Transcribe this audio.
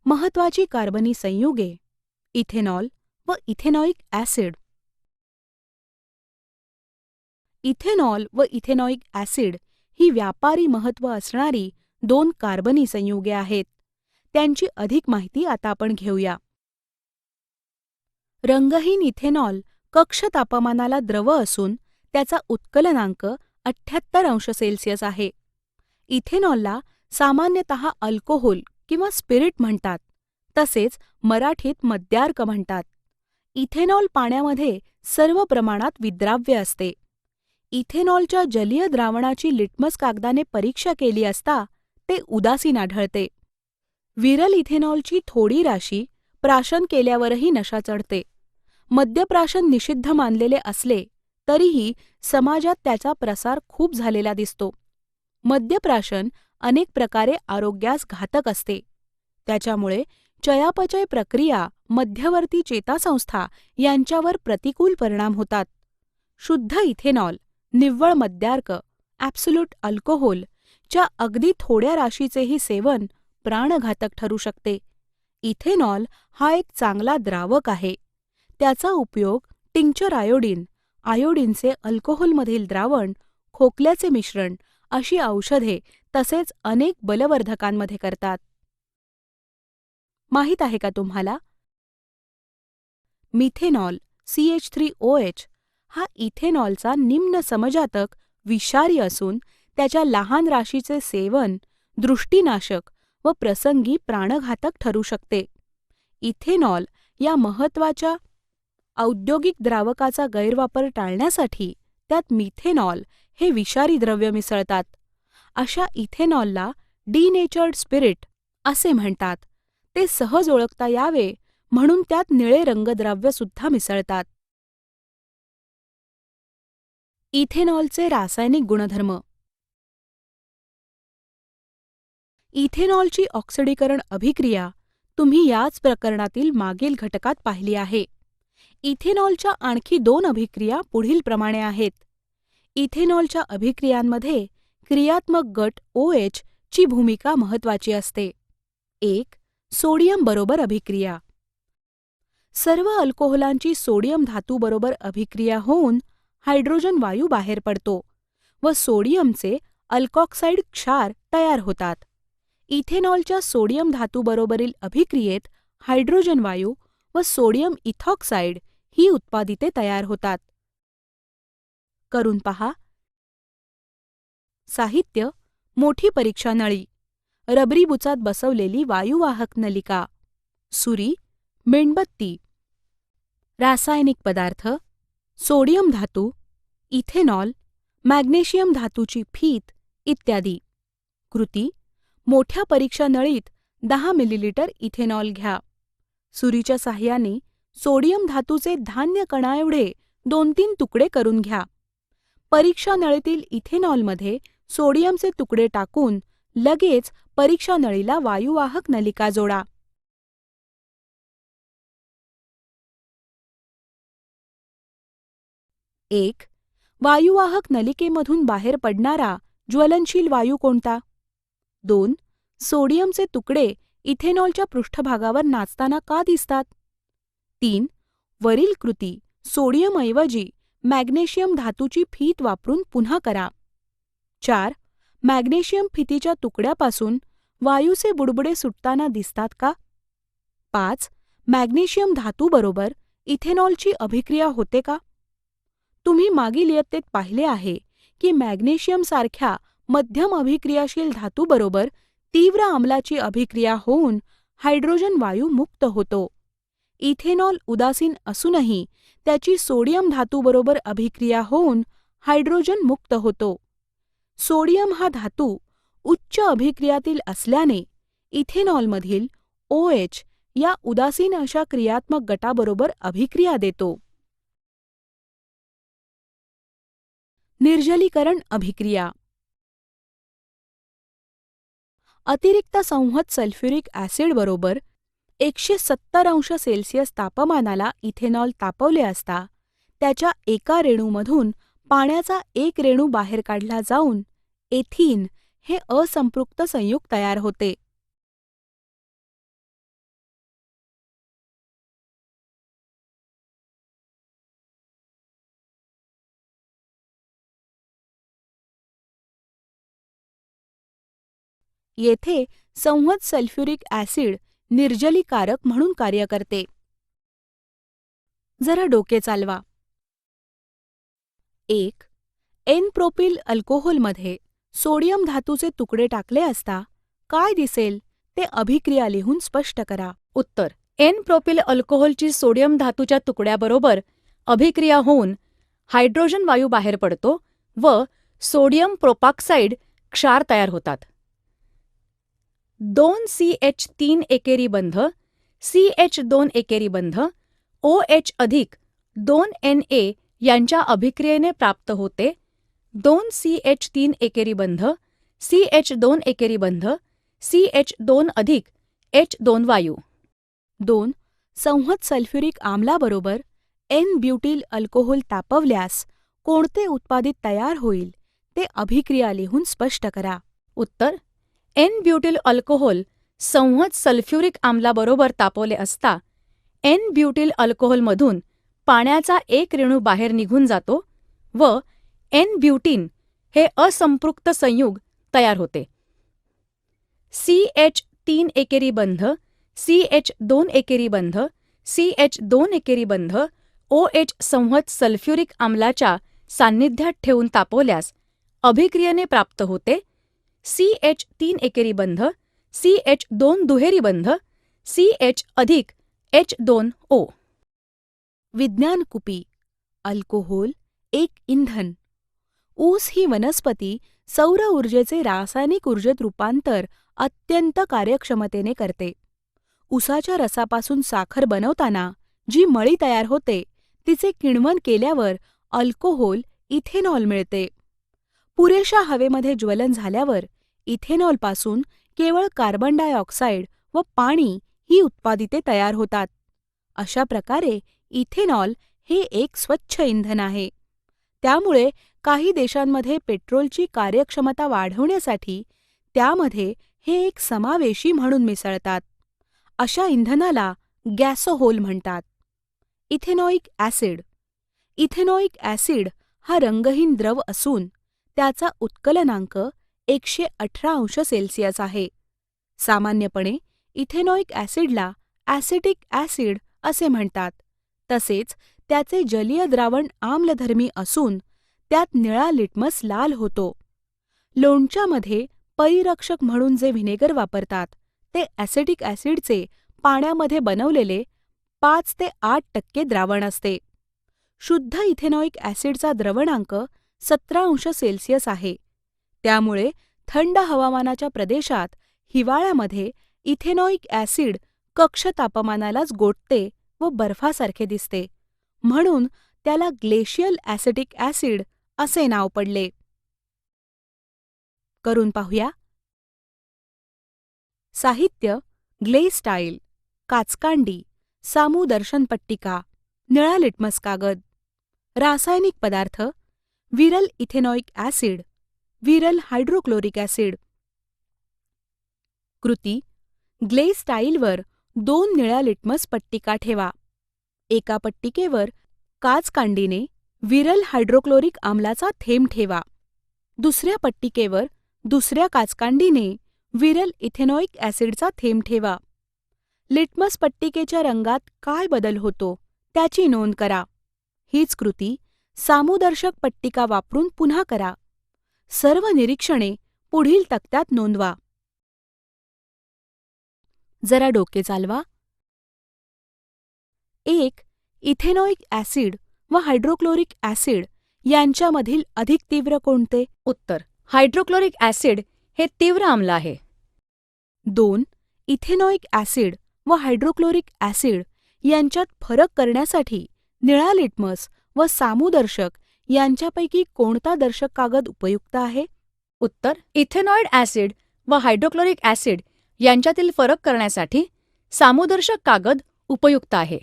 महत्वाची कार्बनी संयुगे इथेनॉल व इथेनॉइक ॲसिड. इथेनॉल व इथेनॉइक ॲसिड ही व्यापारी महत्त्व असणारी दोन कार्बनी संयुगे आहेत. त्यांची अधिक माहिती आता आपण घेऊया. रंगहीन इथेनॉल कक्ष तापमानाला द्रव असून त्याचा उत्कलनांक 78 अंश सेल्सिअस आहे. इथेनॉलला सामान्यतः अल्कोहोल किंवा स्पिरिट म्हणतात, तसेच मराठीत मद्यार्क म्हणतात. इथेनॉल पाण्यामध्ये सर्व प्रमाणात विद्राव्य असते. इथेनॉलच्या जलीय द्रावणाची लिटमस कागदाने परीक्षा केली असता ते उदासीन आढळते. विरल इथेनॉलची थोडी राशी प्राशन केल्यावरही नशा चढते. मद्यप्राशन निषिद्ध मानलेले असले तरीही समाजात त्याचा प्रसार खूप झालेला दिसतो. मद्यप्राशन अनेक प्रकारे आरोग्यास घातक असते. त्याच्यामुळे चयापचय प्रक्रिया, मध्यवर्ती चेतासंस्था यांच्यावर प्रतिकूल परिणाम होतात. शुद्ध इथेनॉल, निव्वळ मद्यार्क, ॲब्सोल्यूट अल्कोहोल च्या अगदी थोड्या राशीचेही सेवन प्राणघातक ठरू शकते. इथेनॉल हा एक चांगला द्रावक आहे. त्याचा उपयोग टिंक्चर आयोडीन, आयोडीनचे अल्कोहोलमधील द्रावण, खोकल्याचे मिश्रण अशी औषधे तसेच अनेक बलवर्धकांमध्ये करतात. माहीत आहे का तुम्हाला? मिथेनॉल CH3OH हा इथेनॉलचा निम्न समजातक विषारी असून त्याच्या लहान राशीचे सेवन दृष्टीनाशक व प्रसंगी प्राणघातक ठरू शकते. इथेनॉल या महत्त्वाच्या औद्योगिक द्रावकाचा गैरवापर टाळण्यासाठी त्यात मिथेनॉल हे विषारी द्रव्य मिसळतात. अशा इथेनॉलला डिनेचर्ड स्पिरिट असे म्हणतात. ते सहज ओळखता यावे म्हणून त्यात निळे रंगद्रव्य सुद्धा मिसळतात. इथेनॉलचे रासायनिक गुणधर्म. इथेनॉलची ऑक्सिडीकरण अभिक्रिया तुम्ही याच प्रकरणातील मागील घटकात पाहिली आहे. इथेनॉलच्या आणखी दोन अभिक्रिया पुढीलप्रमाणे आहेत. इथेनॉलच्या अभिक्रियांमध्ये क्रियात्मक गट OH ची भूमिका महत्त्वाची असते. 1. सोडियम बरोबर अभिक्रिया. सर्व अल्कोहोलांची सोडियम धातूबरोबर अभिक्रिया होऊन हायड्रोजन वायू बाहेर पडतो व सोडियमचे अल्कॉक्साइड क्षार तयार होतात. इथेनॉलच्या सोडियम धातूबरोबरील अभिक्रियेत हायड्रोजन वायू व सोडियम इथॉक्साइड ही उत्पादिते तयार होतात. करून पहा. साहित्य: मोठी परीक्षा नळी, रबरी बुचात बसवलेली वायुवाहक नलिका, सुरी, मेणबत्ती. रासायनिक पदार्थ: सोडियम धातू, इथेनॉल, मॅग्नेशियम धातूची फीत इत्यादी. कृती: मोठ्या परीक्षा नळीत 10 मिलीलिटर इथेनॉल घ्या. सुरीच्या साहाय्याने सोडियम धातूचे धान्य कणाएवढे 2-3 तुकडे करून घ्या. परीक्षा नळीतील इथेनॉलमध्ये सोडियमचे तुकडे टाकून लगेच परीक्षा नळीला वायुवाहक नलिका जोडा. 1. वायुवाहक नलिकेमधून बाहेर पडणारा ज्वलनशील वायू कोणता? 2. सोडियमचे तुकडे इथेनॉलच्या पृष्ठभागावर नाचताना का दिसतात? 3. वरील कृती सोडियमऐवजी मॅग्नेशियम धातूची फीत वापरून पुन्हा करा. 4. मॅग्नेशियम फितीच्या तुकड्यापासून वायूचे बुडबुडे सुटताना दिसतात का? 5. मॅग्नेशियम धातूबरोबर इथेनॉलची अभिक्रिया होते का? तुम्ही मागील इयत्तेत पाहिले आहे की मॅग्नेशियमसारख्या मध्यम अभिक्रियाशील धातूबरोबर तीव्र आम्लाची अभिक्रिया होऊन हायड्रोजन वायू मुक्त होतो. इथेनॉल उदासीन असूनही त्याची सोडियम धातूबरोबर अभिक्रिया होऊन हायड्रोजन मुक्त होतो. सोडियम हा धातू उच्च अभिक्रियातील असल्याने इथेनॉलमधील OH या उदासीन अशा क्रियात्मक गटाबरोबर अभिक्रिया देतो. निर्जलीकरण अभिक्रिया. अतिरिक्त संहत सल्फ्युरिक ॲसिड बरोबर 170 अंश सेल्सिअस तापमानाला इथेनॉल तापवले असता त्याच्या एका रेणूमधून पाण्याचा एक रेणू बाहेर काढला जाऊन एथीन हे असंपृक्त संयुग तयार होते. येथे संवहन सल्फ्युरिक ॲसिड निर्जलीकारक म्हणून कार्य करते. जरा डोके चालवा. 1. एन प्रोपिल अल्कोहोलमध्ये सोडियम धातूचे तुकडे टाकले असता काय दिसेल ते अभिक्रिया लिहून स्पष्ट करा. उत्तर: एन प्रोपिल अल्कोहोलची सोडियम धातूच्या तुकड्याबरोबर अभिक्रिया होऊन हायड्रोजन वायू बाहेर पडतो व सोडियम प्रोपॉक्साइड क्षार तयार होतात. 2CH3 एकेरी बंध, CH2 एकेरी बंध, OH अधिक 2Na यांच्या अभिक्रियेने प्राप्त होते. 2CH3 एकेरी बंध, CH2 एकेरी बंध, CH2 अधिक H2 वायू. 2. संहत सल्फ्युरिक आम्लाबरोबर N-ब्युटिल अल्कोहोल तापवल्यास कोणते उत्पादित तयार होईल ते अभिक्रिया लिहून स्पष्ट करा. उत्तर: N-ब्युटिल अल्कोहोल संहत सल्फ्युरिक आम्लाबरोबर तापवले असता N-ब्युटिल अल्कोहोलमधून पाण्याचा एक रेणू बाहेर निघून जातो व N-ब्युटीन हे असंपृक्त संयुग तयार होते. CH3 एकेरी बंध, CH2 एकेरी बंध, CH2 एकेरी बंध OH संहत सल्फ्युरिक आम्लाच्या सान्निध्यात ठेवून तापवल्यास अभिक्रियेने प्राप्त होते. CH3 एकेरी बंध, CH2 दुहेरी बंध, CH अधिक H2O. विज्ञान कुपी. अल्कोहोल एक इंधन. ऊस ही वनस्पती सौर ऊर्जेचे रासायनिक ऊर्जेत रूपांतर अत्यंत कार्यक्षमतेने करते. ऊसाच्या रसापासून साखर बनवताना जी मळी तयार होते तिचे किण्वन केल्यावर अल्कोहोल इथेनॉल मिळते. पुरेशा हवेमध्ये ज्वलन झाल्यावर इथेनॉलपासून केवळ कार्बन डायऑक्साईड व पाणी ही उत्पादिते तयार होतात. अशा प्रकारे इथेनॉल हे एक स्वच्छ इंधन आहे. त्यामुळे काही देशांमध्ये पेट्रोलची कार्यक्षमता वाढवण्यासाठी त्यामध्ये हे एक समावेशी म्हणून मिसळतात. अशा इंधनाला गॅसोहोल म्हणतात. Ethanoic acid. इथेनॉइक ॲसिड हा रंगहीन द्रव असून त्याचा उत्कलनांक 118 अंश सेल्सिअस आहे. सामान्यपणे इथेनॉइक ॲसिडला ॲसिटिक ॲसिड असे म्हणतात. तसेच त्याचे जलीय द्रावण आम्लधर्मी असून त्यात निळा लिटमस लाल होतो. लोणच्यामध्ये परिरक्षक म्हणून जे व्हिनेगर वापरतात ते ॲसिटिक ॲसिडचे पाण्यामध्ये बनवलेले 5 ते 8% द्रावण असते. शुद्ध इथेनॉइक ॲसिडचा द्रवणांक 17 अंश सेल्सिअस आहे. त्यामुळे थंड हवामानाच्या प्रदेशात हिवाळ्यामध्ये इथेनॉइक ॲसिड कक्ष तापमानालाच गोठते व बर्फासारखे दिसते. म्हणून त्याला ग्लेशियल ॲसिटिक ॲसिड असे नाव पडले. करून पाहूया. साहित्य: ग्लेस टाईल, काचकांडी, सामुदर्शनपट्टिका, निळा लिटमस कागद. रासायनिक पदार्थ: विरल इथेनॉइक ॲसिड, विरल हायड्रोक्लोरिक ॲसिड. कृती: ग्लेस टाईलवर 2 निळ्या लिटमस पट्टिका ठेवा. एका पट्टिकेवर काचकांडीने विरल हायड्रोक्लोरिक आम्लाचा थेंब ठेवा. दुसऱ्या पट्टिकेवर दुसऱ्या काचकांडीने विरल इथेनॉइक ॲसिडचा थेंब ठेवा. लिटमस पट्टिकेच्या रंगात काय बदल होतो त्याची नोंद करा. हीच कृती सामुदर्शक पट्टिका वापरून पुन्हा करा. सर्व निरीक्षणे पुढील तक्त्यात नोंदवा. जरा डोके चालवा. 1. इथेनॉइक ॲसिड व हायड्रोक्लोरिक ॲसिड यांच्यामधील अधिक तीव्र कोणते? उत्तर: हायड्रोक्लोरिक ॲसिड हे तीव्र आम्ल आहे. 2. इथेनॉइक ॲसिड व हायड्रोक्लोरिक ॲसिड यांच्यात फरक करण्यासाठी निळा लिटमस व सामुदर्शक यांच्यापैकी कोणता दर्शक कागद उपयुक्त आहे? उत्तर: इथेनॉइड ॲसिड व हायड्रोक्लोरिक ॲसिड यांच्यातील फरक करण्यासाठी सामुदर्शक कागद उपयुक्त आहे.